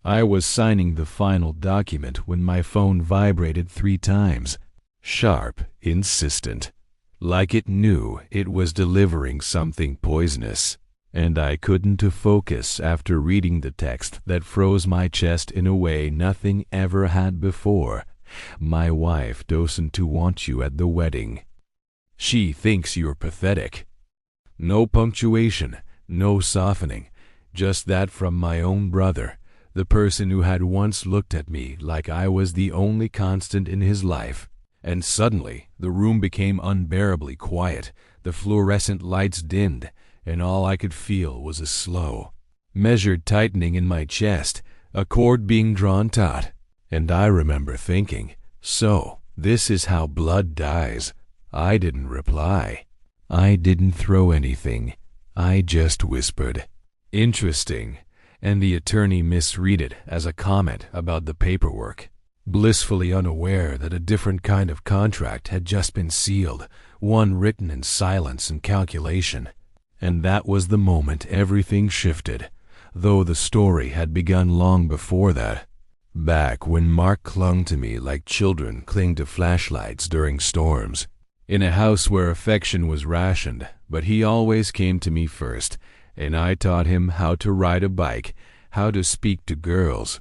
I was signing the final document when my phone vibrated 3 times. Sharp, insistent, like it knew it was delivering something poisonous. And I couldn't focus after reading the text that froze my chest in a way nothing ever had before. My wife doesn't want you at the wedding. She thinks you're pathetic. No punctuation, no softening, just that from my own brother, the person who had once looked at me like I was the only constant in his life. And suddenly, the room became unbearably quiet, the fluorescent lights dimmed, and all I could feel was a slow, measured tightening in my chest, a cord being drawn taut. And I remember thinking, so, this is how blood dies. I didn't reply. I didn't throw anything. I just whispered, "Interesting," and the attorney misread it as a comment about the paperwork, blissfully unaware that a different kind of contract had just been sealed, one written in silence and calculation. And that was the moment everything shifted, though the story had begun long before that. Back when Mark clung to me like children cling to flashlights during storms, in a house where affection was rationed, but he always came to me first, and I taught him how to ride a bike, how to speak to girls,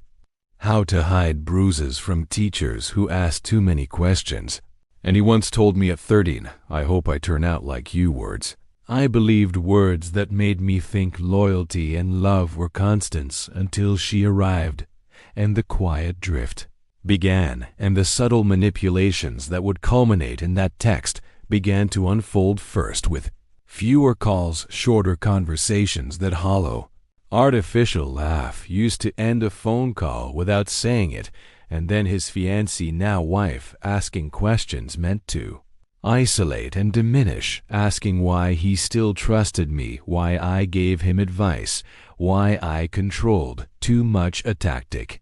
how to hide bruises from teachers who asked too many questions. And he once told me at 13, "I hope I turn out like you," words. I believed words that made me think loyalty and love were constants until she arrived, and the quiet drift began, and the subtle manipulations that would culminate in that text began to unfold, first with fewer calls, shorter conversations that hollow. Artificial laugh used to end a phone call without saying it, and then his fiancé, now wife, asking questions meant to isolate and diminish, asking why he still trusted me, why I gave him advice, why I controlled too much, a tactic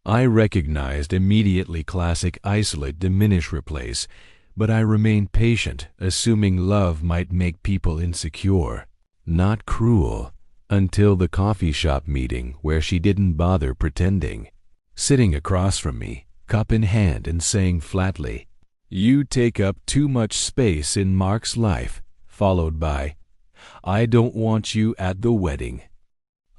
I recognized immediately, classic isolate, diminish, replace, but I remained patient, assuming love might make people insecure, not cruel, until the coffee shop meeting where she didn't bother pretending, sitting across from me, cup in hand, and saying flatly, "You take up too much space in Mark's life," followed by, "I don't want you at the wedding.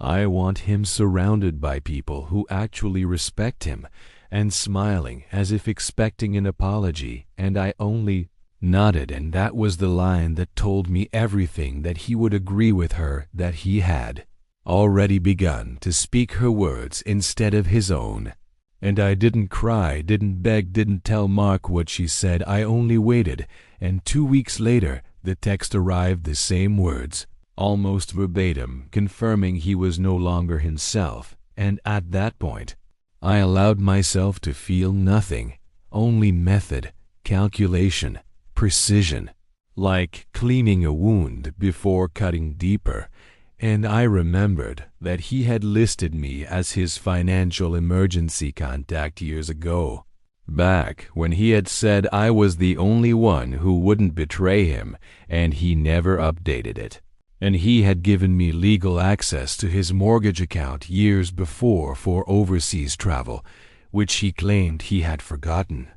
I want him surrounded by people who actually respect him," and smiling as if expecting an apology, and I only nodded, and that was the line that told me everything, that he would agree with her, that he had already begun to speak her words instead of his own. And I didn't cry, didn't beg, didn't tell Mark what she said. I only waited, and 2 weeks later the text arrived, the same words, almost verbatim, confirming he was no longer himself. And at that point, I allowed myself to feel nothing, only method, calculation, precision, like cleaning a wound before cutting deeper. And I remembered that he had listed me as his financial emergency contact years ago, back when he had said I was the only one who wouldn't betray him, and he never updated it. And he had given me legal access to his mortgage account years before for overseas travel, which he claimed he had forgotten.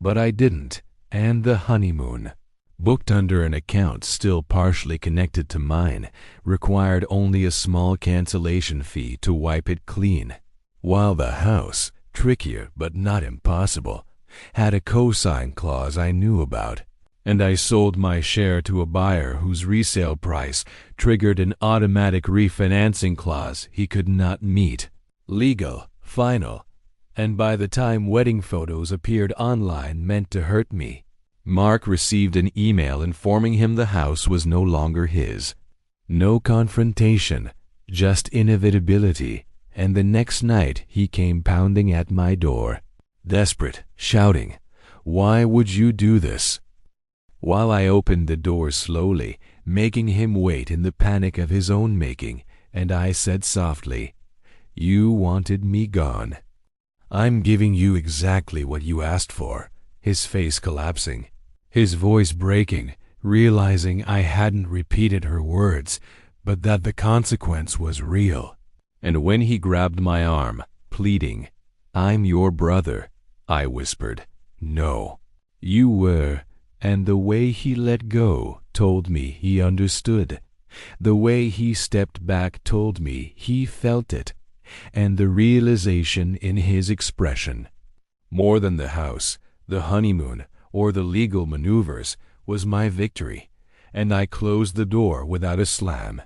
But I didn't, and the honeymoon, booked under an account still partially connected to mine, required only a small cancellation fee to wipe it clean, while the house, trickier but not impossible, had a cosign clause I knew about, and I sold my share to a buyer whose resale price triggered an automatic refinancing clause he could not meet. Legal, final, and by the time wedding photos appeared online meant to hurt me. Mark received an email informing him the house was no longer his. No confrontation, just inevitability, and the next night he came pounding at my door, desperate, shouting, "Why would you do this?" While I opened the door slowly, making him wait in the panic of his own making, and I said softly, "You wanted me gone. I'm giving you exactly what you asked for," his face collapsing, his voice breaking, realizing I hadn't repeated her words, but that the consequence was real. And when he grabbed my arm, pleading. "I'm your brother," I whispered. "No, you were." And the way he let go told me he understood. The way he stepped back told me he felt it, and the realization in his expression. More than the house, the honeymoon, or the legal maneuvers was my victory, and I closed the door without a slam.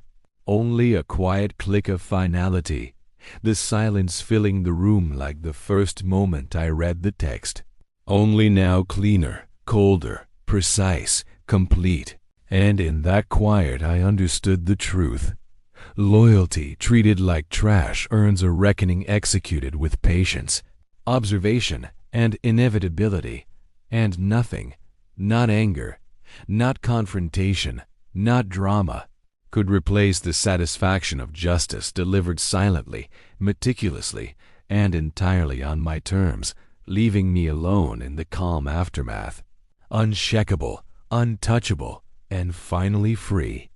Only a quiet click of finality, the silence filling the room like the first moment I read the text. Only now cleaner, colder, precise, complete. And in that quiet I understood the truth. Loyalty treated like trash earns a reckoning executed with patience, observation, and inevitability, and nothing, not anger, not confrontation, not drama, could replace the satisfaction of justice delivered silently, meticulously, and entirely on my terms, leaving me alone in the calm aftermath, unshakable, untouchable, and finally free.